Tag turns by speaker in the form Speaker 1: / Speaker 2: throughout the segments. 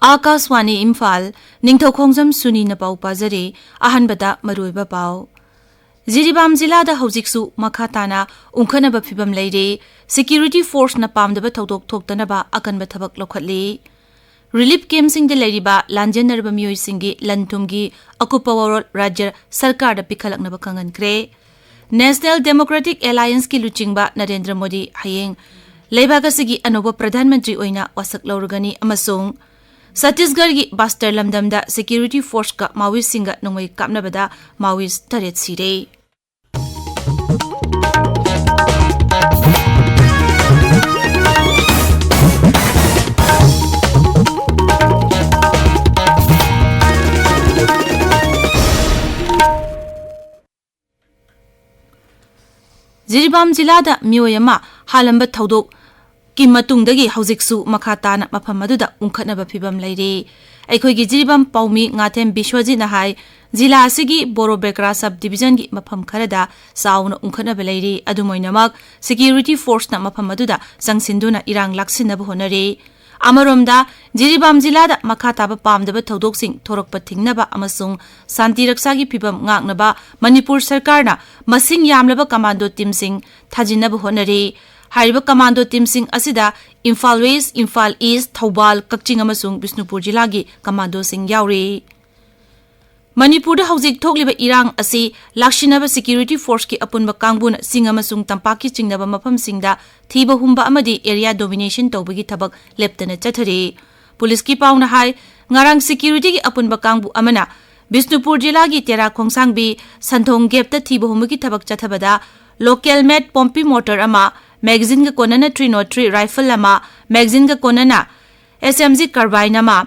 Speaker 1: Akaswani Imphal Ningthoukhongjam Suni na pau pazare ahanbada maruiba pau. Jiribam Zilla da Hojiksu Makatana Unkhanaba Phibam Leire Security Force na pamdaba thodok thoktanaba akanba thabak lokhatle. Relief camp sing de leiriba lanjenarba miyoi singi lantumgi akupa warol rajya sarkar da pikhalaknaba kangan kre. National Democratic Alliance ki luchingba Narendra Modi hayeng leibaga sigi anoba Pradhan Mantri oina wasak laurugani amasung Chhattisgarh gi Bastar lamdamda Security Force ka Maoist singa nongoi kapnabada Maoist taret sire. Jiribam Zilla da Mioyama Halamba Thodok ki matungdagi Hojiksu Makhatana mafam aduda unkhatnaba phibam leire. Aikhoigi Jiribam Paumi Ngathem Bishwajit na hai Zilla asigi Borobekra sub division gi mafam kharada sauna unkhatnaba leire. Adumoinamak Security Force na mafam aduda sangsinduna irang laksinaba honare. Amaromda Jiribam Zilla da makhataba pamdaba thodok sing thorokpa thingnaba amasung santi raksagi phibam ngaknaba Manipur sarkar na masing yamlaba commando team sing thajinaba honare. Hariba commando team sing asida Imphal West, Imphal East, Thoubal, Kakching amasung Bishnupur jilagi commando sing yauri. Manipur da hojik thokliba irang asi lakshinaba Security Force ki apunba kangbun sing amasung tampaki chingnaba mafam singda thiba humba amadi area domination tawbagi thabak leptana chathare. Police ki pauna hai ngarang security ki apunba kangbu amana Bishnupur jilagi tera khongsangbi santhong gap ta thiba humba ki thabak chathabada local made pompi motor ama magazine ga konana 303 rifle ama magazine ga konana SMG carbine ama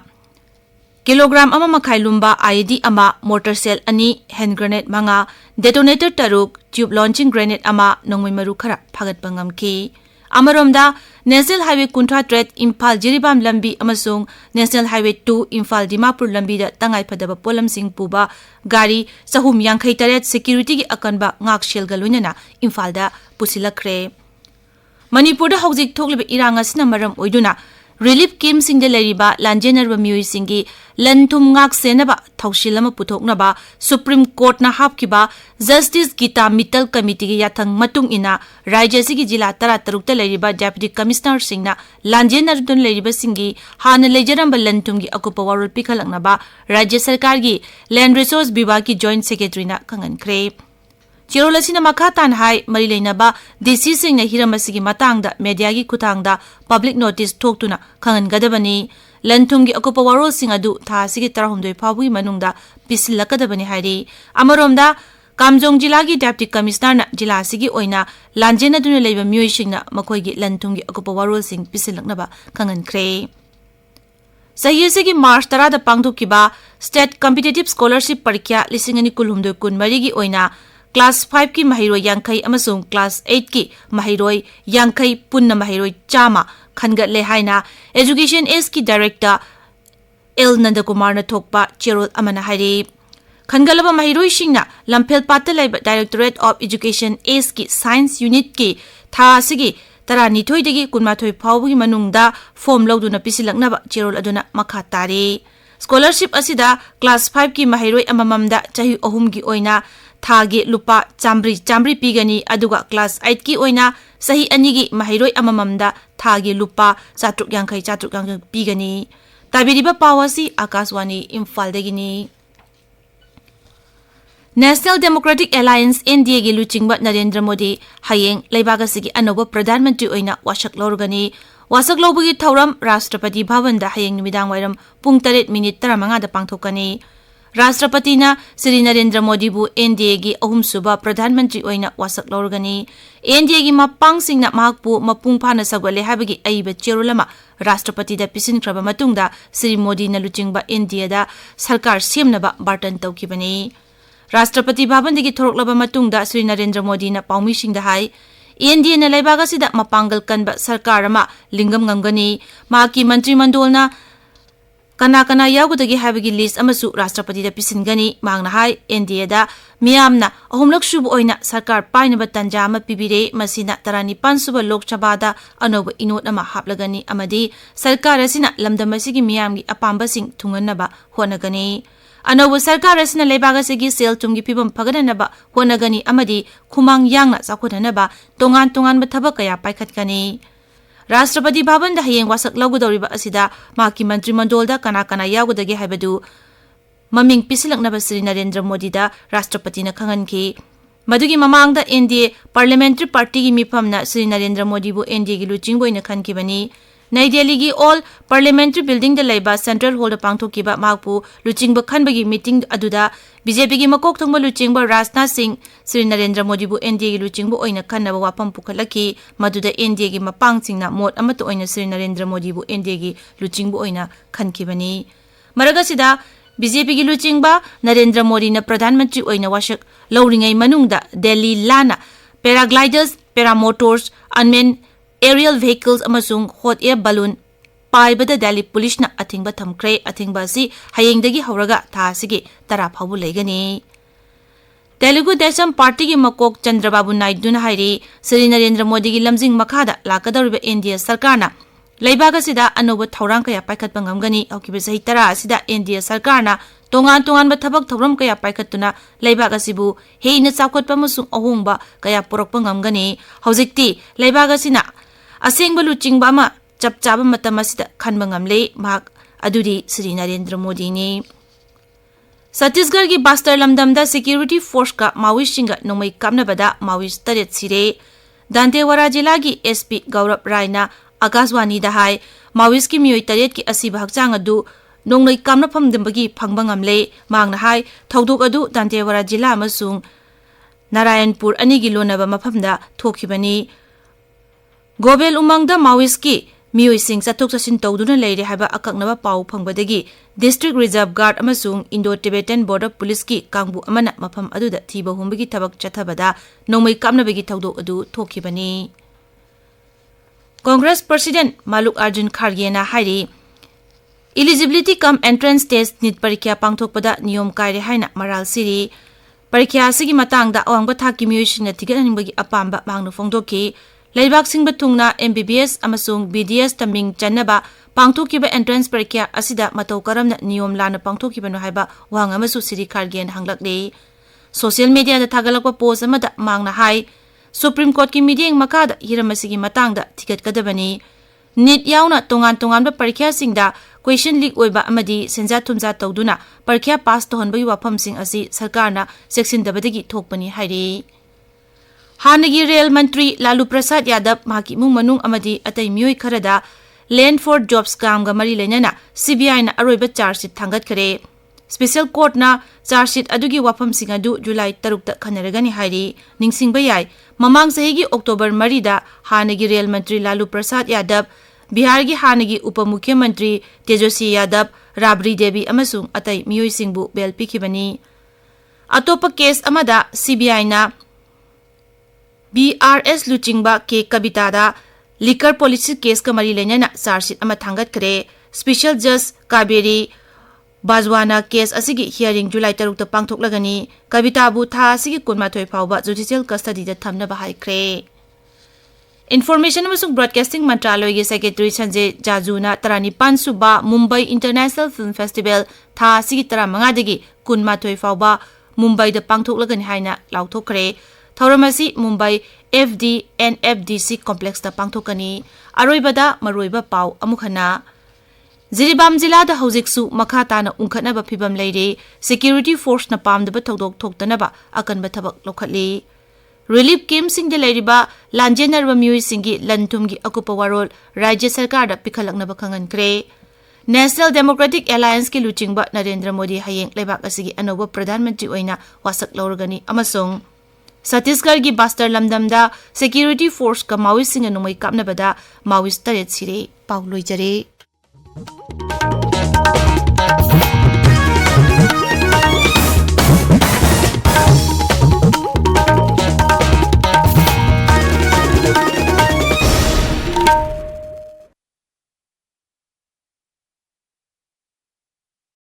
Speaker 1: kilogram ama makhai lumba IED ama mortar shell ani hand grenade manga detonator taruk tube launching grenade ama nongmai maru khara phagat pangam ki amaromda National Highway Kuntra Threat Imphal Jiribam Lambi amasung National Highway 2 Imphal Dimapur Lambi da tangai phadaba polam sing puba gari sahum yankhai taret security gi akanba ngak shell ga loinana Imphal da pusilakre. Manipur da hojik thokliba iranga sina maram oiduna relief camp sing de leriba lanjenarba miyoi singi lanthum ngak senaba thaushilama puthoknaba Supreme Court na hapkiba Justice Gita Mittal Committee gi yathang matung ina rajya sigi jila 13 ta leriba Deputy Commissioner singna lanjenardun leriba singi hana lejaramba lanthum gi akupa warul pikhalaknaba rajya sarkar gi Land Resource Vibhag ki Joint Secretary na kangan kre. Chirolasina Makhatan hai Marilainaba DC sing na hiramasigi matangda media gi kuthangda public notice thoktuna khangan gadabani lanthumgi akupa warol sing adu tha sigi 12 phawgi manungda pisilakadabani hairi. Amaromda Kamjong jila gi Deputy Commissioner na jila sigi oina lanjena duna leiba miyoi singna makhoigi lanthumgi akupa warol sing pisilaknaba khangan kre. Sahi sigi March 10 da pangthokkiba State Competitive Scholarship Parikya 2023 gi oina Class 5 ki mahiroi yankai amasung Class 8 ki mahiroi yankai punna mahiroi chama khangatle haina Education S ki Director L Nandakumar na thokpa cherol amana hairi. Khangalaba mahiroi singna Lamphel Patta laiba Directorate of Education S ki Science Unit ki tha sigi tara nithoi dagi kunmathoi phawgi manungda form loduna pisilaknaba cherol aduna makha tare. Scholarship asida Class 5 ki mahiroi amamamda chahi ahum gi oina Thagi lupa chambri pigani aduga Class 8 ki oina sahi anigi mahiroi amamamda thagi lupa chatruk yankai pigani. Tabiriba pawasi Akaswani Imphal dagini. National Democratic Alliance NDA gi luchingba Narendra Modi hayeng leibaga sigi anoba Pradhan Mantri oina wasak lorgani. Wasak lobagi thauram Rashtrapati Bhavan da hayeng numidang wairam pung 8 minute 35 da pangthokani. Rashtrapati na Sri Narendra Modi bu NDA gi ahum suba Pradhan Mantri oina wasak lorgani. NDA gi mapang sing na mahakpu mapung phana sagwale habagi aiba cherulama Rashtrapati da pisin kraba matungda Sri Modi na luchingba NDA da sarkar semnaba bartan tawkibani. Rashtrapati Bhavan digi thoroklaba matungda Sri Narendra Modi na paumi singda hai NDA na laibaga sida mapangal kanba sarkar ama lingam ngamgani maki mantri mandol na kana kana yaugudagi habagi list amasu Rashtrapati da pisingani mangna hai NDA da miyamna ahumlak subu oina sarkar painaba tanja ama pibire masina 19 suba Lok Sabha da anoba inot ama haplagani amadi sarkar asina lamdam asigi miyamgi apamba sing thunganaba honagani anoba sarkar asina lebaga sigi sel tumgi pibam phaganaba honagani amadi khumang yangna sakhodanaba tongan tongan ba thabak kaya paikhatkani Rashtrapati Bhavan da hayeng wasak lagudoriba asida maki mantri mandol da kana kana yaugudagi haibadu maming pisilaknaba Sri Narendra Modi da Rashtrapati na khanganki madugi mamang da NDA Parliamentary Party gi mifamna Sri Narendra Modi bu NDA gi luchingbo ina khankibani Nai Delhi gi All Parliamentary Building da laiba Central Hall da pangthokiba makpu luchingbo khanbagi meeting aduda BJP gi makok thongba luchingba Rajnath Singh Sri Narendra Modi bu NDA gi luchingbo oina khannaba wapam pukhalaki maduda NDA gi mapang singna mot amato oina Sri Narendra Modi bu NDA gi luchingbo oina khankibani maraga sida BJP gi luchingba Narendra Modi na Pradhan Mantri oina wasak lawringai manungda Delhi lana paragliders paramotors unmanned aerial vehicles amasung hot air balloon paibada Delhi police na athingba thamkre athingba si hayengdagi hauraga tha sigi tara phabu legani Telugu Desam Party gi makok Chandrababu Naidu na hairi Sri Narendra Modi gi lamjing makhada lakadariba NDA sarkarna leibaga sida anoba thorang kaya paikhatpa ngamgani aukiba sahi tara sida NDA sarkarna tongan tongan ba thabak thoram kaya paikhatuna leibaga sibu heina chakhotpa musung ahungba kaya porokpa ngamgani hojikti leibaga sina asengba luchingba ama chapchaba matam asida khanba ngamle mak aduri Sri Narendra Modi ni Chhattisgarh gi Bastar lamdam da security force ka Maoist singa nomai kamnabada Maoist taret sire Dantewara jila gi SP Gaurav Rai na Akashwani da hai Maoist ki miyoi taret ki asiba hakchang adu nongnoi kamna phamdambagi phangba ngamle mangna hai thodok adu Dantewara jila amasung Narayanpur ani gi lonaba maphamda thokibani Gobel umangda Maoist ki miyoi sing chathok chasin tawduna leire haba akaknaba pau phangbadagi District Reserve Guard amasung Indo-Tibetan Border Police ki kangbu amana mafam aduda thiba humbagi thabak chathabada nomai kamnabagi tawdok adu thokibani Congress President Maluk Arjun Kharge na hairi Eligibility cum entrance test NEET parikya pangthokpada niyom kaire haina maral siri parikya sigi matangda awangba thaki miyoi na tigananibagi apamba mangnu phongdokki Leibak singba thungna MBBS amasung BDS taming chanaba pangthokiba entrance parikya asida matau karamna niyom lana pangthokibano haiba wang amasu Siri Khargen hanglakle social media da thagalakpa post amada mangna hai Supreme Court ki meeting makada hiramasigi matangda tiket kadabani NEET yauna tongan tongan ba parikya singda question leak oiba amadi senja thumja tawduna parikya pass tohonbagi wafam sing asi sarkarna section dabadagi thokpani hairi Hanagi Rail Mantri Lalu Prasad Yadav maki mung manung amadi atai miyoi kharada Land for Jobs scam ga mari lenana CBI na aroiba charge sheet thangat khare Special Court na charge sheet adugi wafam singa du July 3 ta khanaragani hairi ningsingba yai mamang sahigi October 3 da Hanagi Rail Mantri Lalu Prasad Yadav Bihar gi Hanagi Upamukhyam Mantri Tejaswi Yadav Rabri Devi amasung atai miyoi singbu bel pikhibani Atopa case amada CBI na BRS luchingba ke kabita da liquor policy case ka mari lenana charge sheet ama thangat kare special judge Kaberi Bajwana case asigi hearing July 3 ta pangthoklagani kabita bu tha asigi kunmathoi phawba judicial custody da thamna bahai kre Information amasung Broadcasting Mantraloy gi Secretary Sanjay Jajuna 35 suba Mumbai International Film Festival tha asigi 35 dagi kunmathoi phawba Mumbai da pangthoklagani haina lauthokre Thauramasi Mumbai FDNFDC complex ta pangthokani aroibada maroiba pau amukhana Jiribam jila da hojiksu makhata na ungkhatnaba phibam leire security force na pamdaba thodok thoktanaba akanba thabak lokhatli relief camp sing de leiriba lanjenarba miyoi singi lantumgi akupa warol rajya sarkar da pikhalaknaba khangan kre National Democratic Alliance ki luchingba Narendra Modi hayeng leibak asigi anoba Pradhan Mantri oina wasak lawragani amasung Chhattisgarh gi Bastar lamdamda security force ka Maoist singa nomai kapnabada Maoist taret sire pau loijare